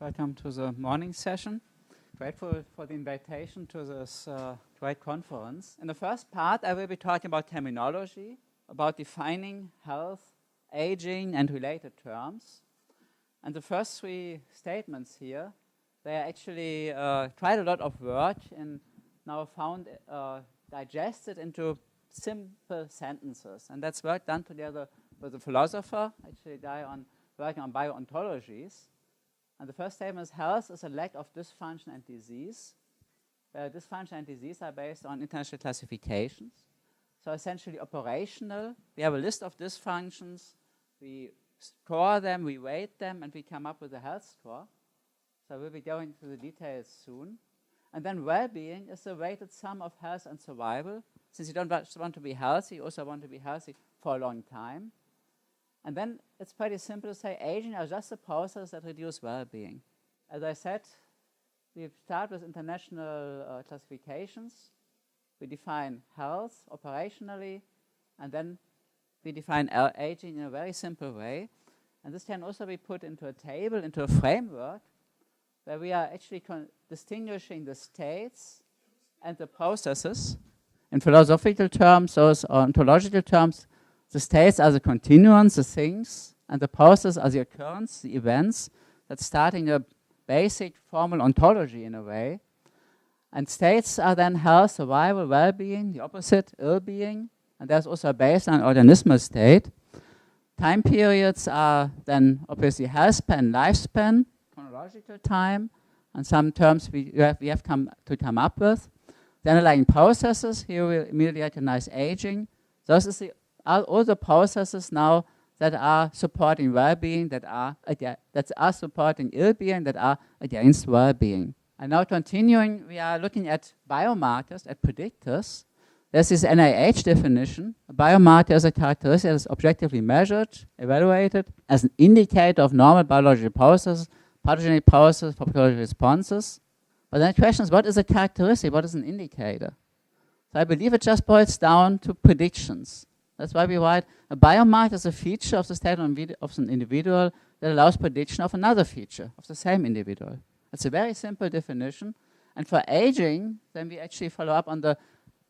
Welcome to the morning session. Grateful for the invitation to this great conference. In the first part, I will be talking about terminology, about defining health, aging, and related terms. And the first three statements here, they are actually quite a lot of work and now found digested into simple sentences. And that's work done together with a philosopher, actually a guy working on biontologies. And the first statement is health is a lack of dysfunction and disease. Dysfunction and disease are based on international classifications. So essentially operational. We have a list of dysfunctions. We score them, we weight them, and we come up with a health score. So we'll be going into the details soon. And then well-being is the weighted sum of health and survival. Since you don't just want to be healthy, you also want to be healthy for a long time. And then it's pretty simple to say aging are just the process that reduce well-being. As I said, we start with international classifications. We define health operationally, and then we define aging in a very simple way. And this can also be put into a table, into a framework, where we are actually distinguishing the states and the processes. In philosophical terms, those are ontological terms. The states are the continuance, the things, and the process are the occurrence, the events, that's starting a basic formal ontology in a way. And states are then health, survival, well-being, the opposite, ill-being, and there's also a baseline organismal state. Time periods are then obviously health span, lifespan, chronological time, and some terms we have come up with. The underlying processes, here we immediately recognize aging. Those are all the processes now that are supporting well-being, that are supporting ill-being, that are against well-being. And now continuing, we are looking at biomarkers, at predictors. There's this NIH definition. A biomarker is a characteristic that is objectively measured, evaluated as an indicator of normal biological processes, pathogenic processes, pharmacological responses. But then the question is, what is a characteristic? What is an indicator? So I believe it just boils down to predictions. That's why we write a biomarker is a feature of the state of an individual that allows prediction of another feature of the same individual. It's a very simple definition. And for aging, then we actually follow up on the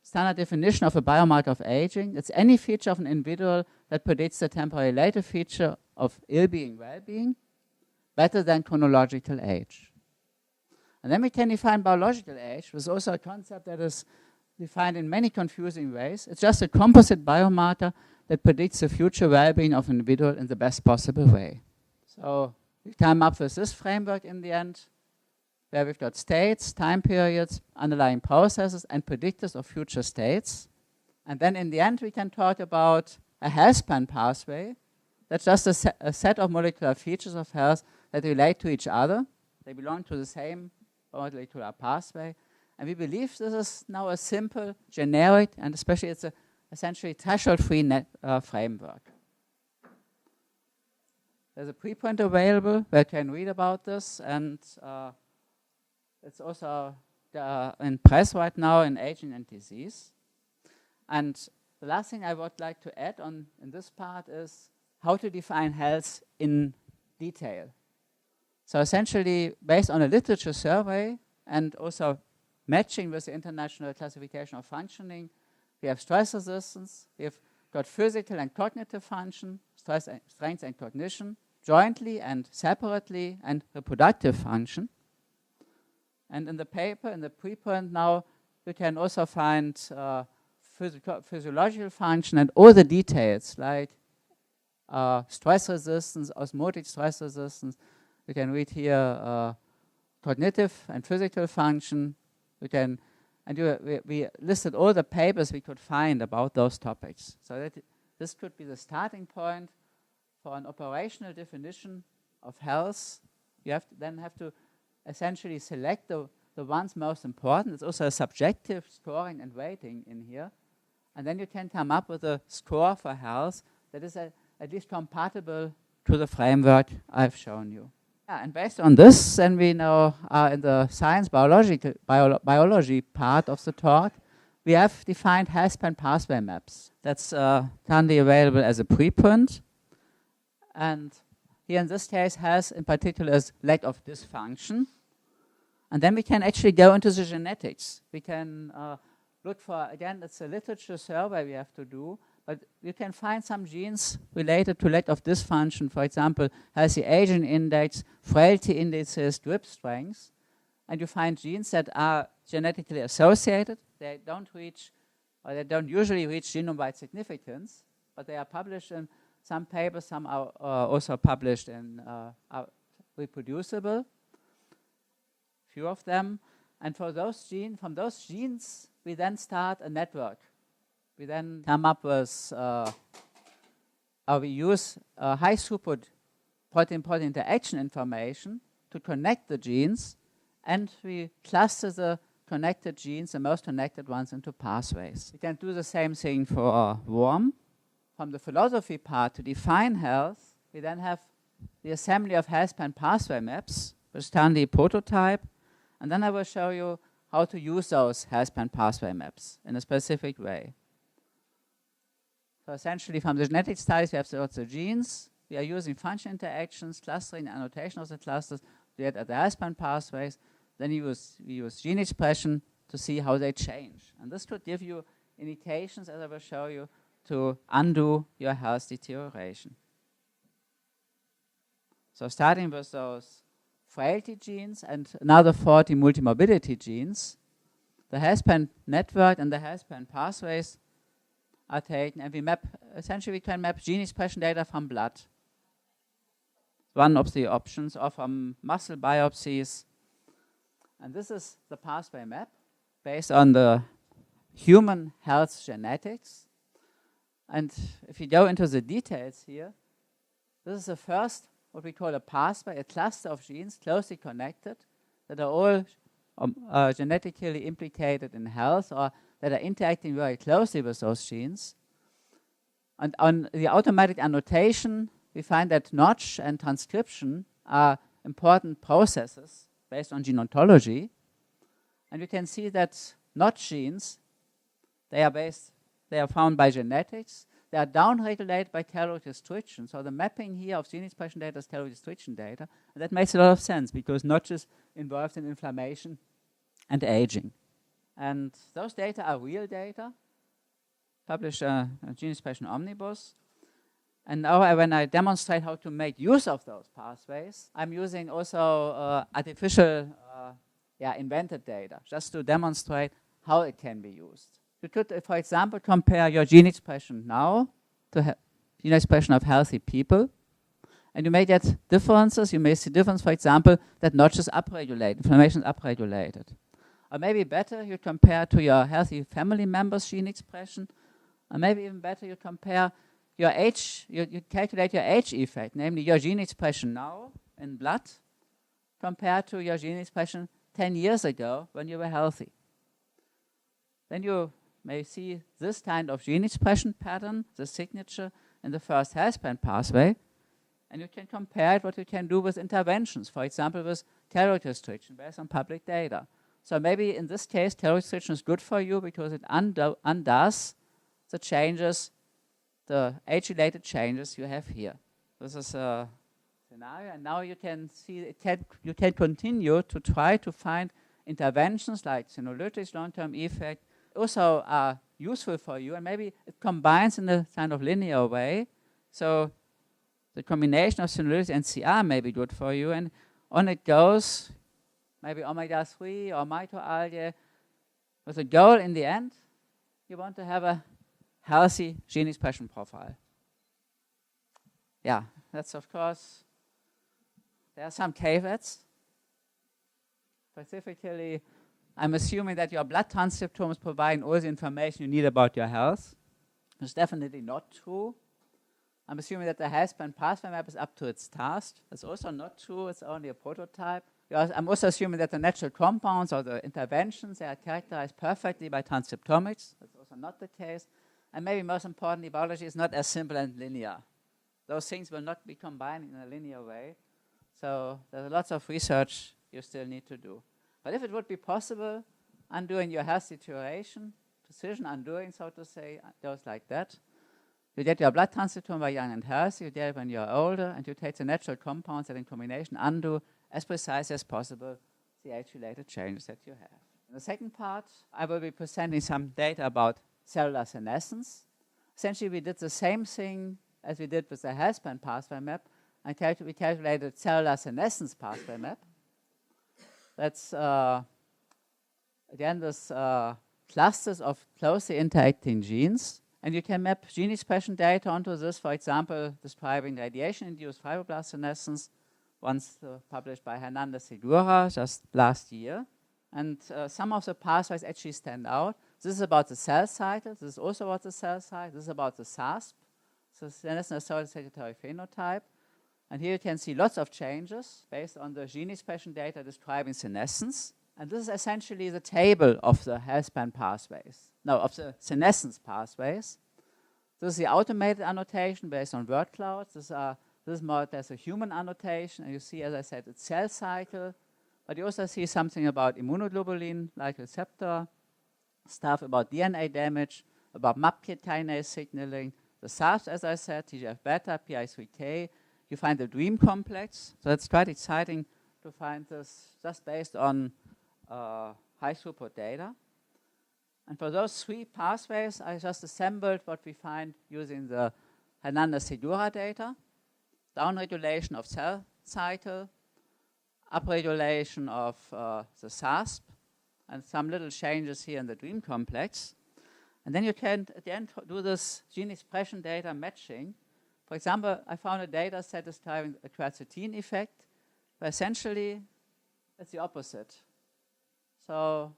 standard definition of a biomarker of aging. It's any feature of an individual that predicts the temporary later feature of ill-being, well-being, better than chronological age. And then we can define biological age, which is also a concept that is defined in many confusing ways. It's just a composite biomarker that predicts the future well-being of an individual in the best possible way. So we come up with this framework in the end, where we've got states, time periods, underlying processes, and predictors of future states. And then in the end, we can talk about a health span pathway. That's just a set of molecular features of health that relate to each other. They belong to the same molecular pathway. And we believe this is now a simple, generic, and especially it's essentially threshold-free framework. There's a preprint available where you can read about this, and it's also in press right now in Aging and Disease. And the last thing I would like to add on in this part is how to define health in detail. So essentially, based on a literature survey and also matching with the International Classification of Functioning, we have stress resistance, we have got physical and cognitive function, strength and cognition, jointly and separately, and reproductive function. And in the paper, in the preprint now, you can also find physiological function and all the details, like stress resistance, osmotic stress resistance. You can read here cognitive and physical function. We listed all the papers we could find about those topics. So that this could be the starting point for an operational definition of health. You then have to essentially select the ones most important. It's also a subjective scoring and weighting in here. And then you can come up with a score for health that is at least compatible to the framework I've shown you. And based on this, then we now are in the science biology part of the talk. We have defined health span pathway maps. That's currently available as a preprint. And here in this case health in particular is lack of dysfunction. And then we can actually go into the genetics. We can look for, again, it's a literature survey we have to do, but you can find some genes related to lack of dysfunction, for example, healthy aging index, frailty indices, grip strength, and you find genes that are genetically associated. They don't reach, or they don't usually reach genome-wide significance, but they are published in some papers, some are also published in are reproducible, few of them. And for those from those genes, we then start a network. We then come up with, we use high throughput protein-protein interaction information to connect the genes, and we cluster the connected genes, the most connected ones, into pathways. We can do the same thing for worm. From the philosophy part, to define health, we then have the assembly of health span pathway maps, which is currently a prototype, and then I will show you how to use those health span pathway maps in a specific way. So essentially, from the genetic studies, we have lots of genes. We are using function interactions, clustering, annotation of the clusters to get at the health span pathways. Then we use gene expression to see how they change. And this could give you indications, as I will show you, to undo your health deterioration. So starting with those frailty genes and another 40 multimorbidity genes, the health span network and the health span pathways are taken, and we map, essentially we can map gene expression data from blood. One of the options, or from muscle biopsies. And this is the pathway map based on the human health genetics. And if you go into the details here, this is the first, what we call a pathway, a cluster of genes closely connected that are all genetically implicated in health, or that are interacting very closely with those genes. And on the automatic annotation, we find that notch and transcription are important processes based on gene ontology. And you can see that notch genes, they are found by genetics. They are downregulated by caloric restriction. So the mapping here of gene expression data is caloric restriction data. And that makes a lot of sense because notches involved in inflammation and aging. And those data are real data, published in Gene Expression Omnibus. And now when I demonstrate how to make use of those pathways, I'm using also artificial, invented data, just to demonstrate how it can be used. You could, for example, compare your gene expression now to gene expression of healthy people, and you may get differences. You may see difference, for example, that notch is upregulated, inflammation is upregulated. Or maybe better, you compare to your healthy family members' gene expression, or maybe even better, you compare your age, you calculate your age effect, namely your gene expression now in blood compared to your gene expression 10 years ago when you were healthy. Then you may see this kind of gene expression pattern, the signature in the first health span pathway, and you can compare it what you can do with interventions, for example, with caloric restriction based on public data. So maybe in this case, caloric restriction is good for you because it undoes the changes, the age-related changes you have here. This is a scenario, and now you can see you can continue to try to find interventions like senolytics, long-term effect, also are useful for you, and maybe it combines in a kind of linear way. So the combination of senolytics and CR may be good for you, and on it goes, maybe omega-3 or microalgae, with a goal in the end, you want to have a healthy gene expression profile. Yeah, that's of course, there are some caveats. Specifically, I'm assuming that your blood transcriptome is providing all the information you need about your health. It's definitely not true. I'm assuming that the health span pathway map is up to its task. That's also not true. It's only a prototype. I'm also assuming that the natural compounds or the interventions, they are characterized perfectly by transcriptomics. That's also not the case. And maybe most importantly, biology is not as simple and linear. Those things will not be combined in a linear way. So there's lots of research you still need to do. But if it would be possible, undoing your health deterioration, precision undoing, so to say, goes like that. You get your blood transcriptome when young and healthy, you get it when you're older, and you take the natural compounds that in combination undo as precisely as possible the age-related changes that you have. In the second part, I will be presenting some data about cellular senescence. Essentially, we did the same thing as we did with the healthspan pathway map, and we calculated cellular senescence pathway map. That's, again, this clusters of closely interacting genes. And you can map gene expression data onto this, for example, describing radiation-induced fibroblast senescence, once published by Hernandez Segura just last year. And some of the pathways actually stand out. This is about the cell cycle. This is also about the cell cycle. This is about the SASP, so senescence-associated secretory phenotype. And here you can see lots of changes based on the gene expression data describing senescence. And this is essentially the table of the healthspan pathways. No, of the senescence pathways. This is the automated annotation based on word clouds. This is more there's a human annotation. And you see, as I said, it's cell cycle. But you also see something about immunoglobulin-like receptor, stuff about DNA damage, about MAPKIT kinase signaling, the SARS, as I said, TGF-beta, PI3K. You find the DREAM complex. So it's quite exciting to find this just based on high throughput data. And for those three pathways, I just assembled what we find using the Hernandez-Segura data, downregulation of cell cycle, upregulation of the SASP, and some little changes here in the DREAM complex. And then you can, at the end, do this gene expression data matching. For example, I found a data set describing a quercetin effect, where essentially it's the opposite. So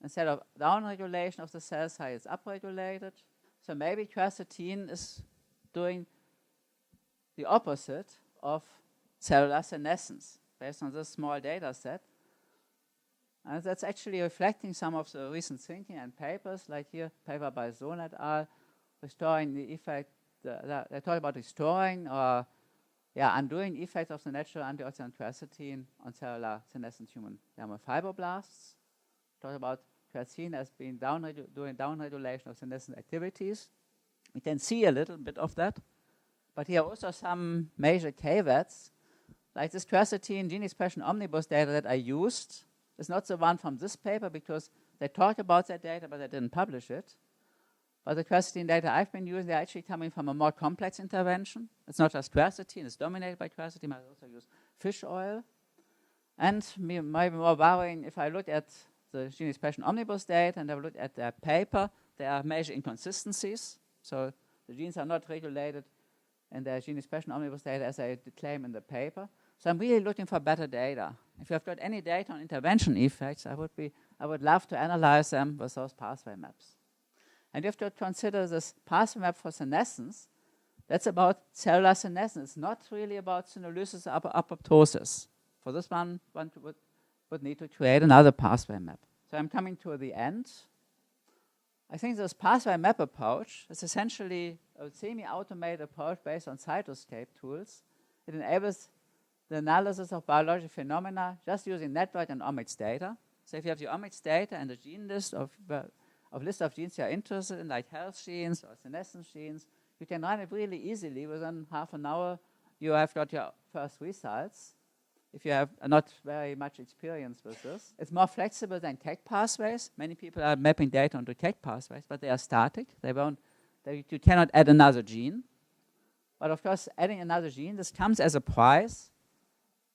instead of downregulation of the cell cycle, it's upregulated. So maybe quercetin is doing the opposite of cellular senescence based on this small data set. And that's actually reflecting some of the recent thinking and papers, like here, paper by Sohn et al., restoring the effect. They talk about restoring or undoing effects of the natural antioxidant quercetin on cellular senescent human dermal fibroblasts. Talk about quercetin as being doing downregulation of senescent activities. We can see a little bit of that. But here are also some major caveats, like this quercetin gene expression omnibus data that I used is not the one from this paper because they talked about that data, but they didn't publish it. But the quercetin data I've been using, they're actually coming from a more complex intervention. It's not just quercetin, it's dominated by quercetin, but I also use fish oil. And maybe more worrying, if I look at the gene expression omnibus data and I look at their paper, there are major inconsistencies. So the genes are not regulated in their gene expression omnibus data as I claim in the paper. So I'm really looking for better data. If you have got any data on intervention effects, I would love to analyze them with those pathway maps. And you have to consider this pathway map for senescence. That's about cellular senescence. It's not really about senolysis or apoptosis. For this one would need to create another pathway map. So I'm coming to the end. I think this pathway map approach is essentially a semi-automated approach based on cytoscape tools. It enables the analysis of biological phenomena just using network and omics data. So if you have the omics data and the gene list of list of genes you're interested in, like health genes or senescence genes, you can run it really easily. Within half an hour, you have got your first results. If you have not very much experience with this, it's more flexible than KEGG pathways. Many people are mapping data onto KEGG pathways, but they are static. You cannot add another gene. But of course, adding another gene, this comes as a price,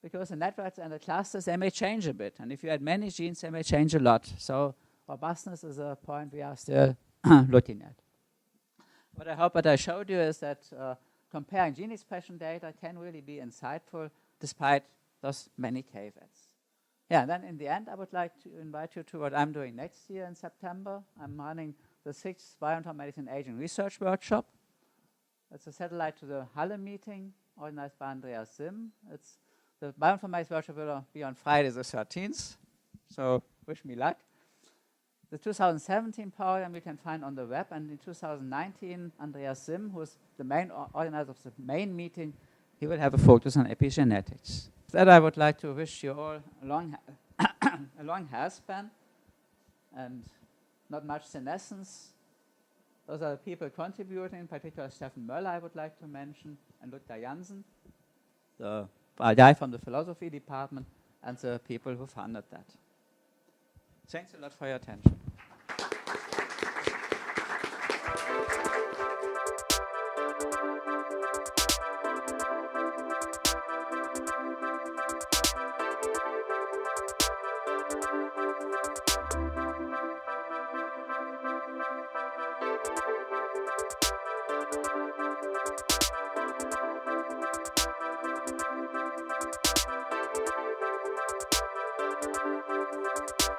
because the networks and the clusters, they may change a bit. And if you add many genes, they may change a lot. So robustness is a point we are still looking at. What I hope what I showed you is that comparing gene expression data can really be insightful despite those many caveats. Yeah, and then in the end, I would like to invite you to what I'm doing next year in September. I'm running the 6th Bioinformatics and Aging Research Workshop. It's a satellite to the Halle meeting organized by Andreas Sim. The Bioinformatics Workshop will be on Friday the 13th, so wish me luck. The 2017 program you can find on the web, and in 2019, Andreas Sim, who is the main organizer of the main meeting, he will have a focus on epigenetics. With that, I would like to wish you all a long health span and not much senescence, Those are the people contributing, in particular Steffen Möller I would like to mention, and Ludger Jansen, the guy from the philosophy department, and the people who funded that. Thanks a lot for your attention.